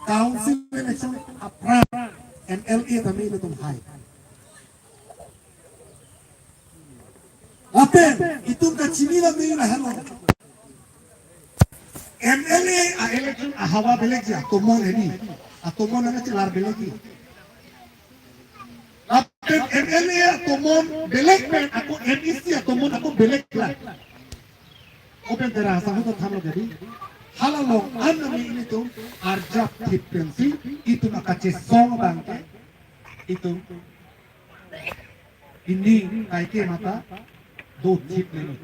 council election apra MLA kami na tumhay. Apen itong kachinila may lahalo. MLA election hawa beleg ja tumon hedi. Atumon na chilar beleg. Apen MLA tumon beleg men ako NEC atumon ako beleg la. Open terasa ko thamlo jadi. Halalong anami itu arjap tipensi itu makace song bangke itu ini kaike mata do tip ini.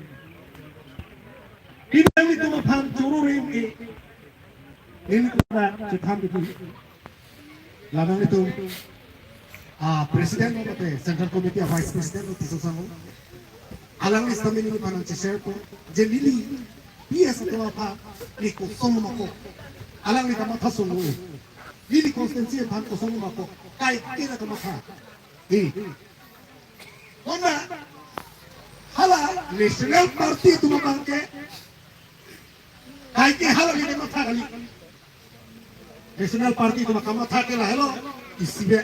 Ini itu mapam cururin ini kita cetam itu. Lalu itu presiden itu Central Committee Vice President itu susahmu. Alang istamin ini panang share ko jelili biasa tu apa ni kosong mako alang ni kamata sunu ini konsensi pan kosong mako kai kira kamata ona hala national party tu mabangke kai ke hala ni kamata kali national party tu kamata ke la hello isibe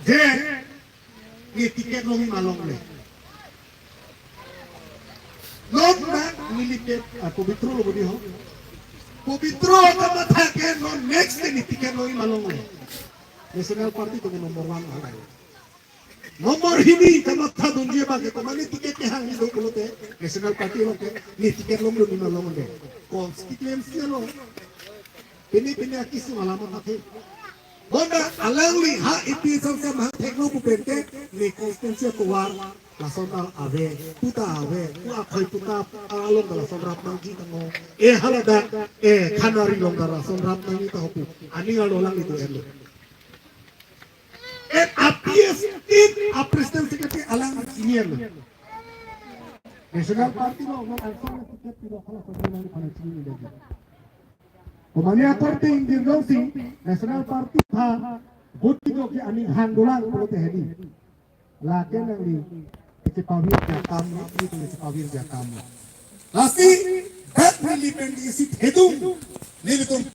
je ni tiket longi malong le लोग ना मिलके पवित्र लोग भी हो पवित्र का मथा के नो नेक्स्ट नीति के लोग मालूम है नेशनल पार्टी तो नंबर 1 हो गया नंबर ही नहीं का मथा दुनिया बागे तो माने टिकट के हां लोग बोलते नेशनल पार्टी लोग के नीति के लोग मालूम है कॉन्स्टिट्यूएंसी लोग पिने किसी मालूम ना थे बोला अलगली हां इतनी सबसे महा टेक्नो को पेंटे ने कॉन्स्टिट्यूएंसी को वार Lasonal awe, puta awe, akhoi puta along dalam sonrap nangki tango, halada kanari long dalam sonrap nangki tahu, ani ngalolang itu elo. APS a President Secretary alang ini elo. National Party lo ngomong alfon tiket tidak kalah sebelum pada sini lagi. Komanya Party Indirgong si National Party ha, bukti jo ki ani handolang pulo tehdi. Laken nangi Pawir jakam itu pawir jakam. Lasi, dat milipend isi hedung, nilitung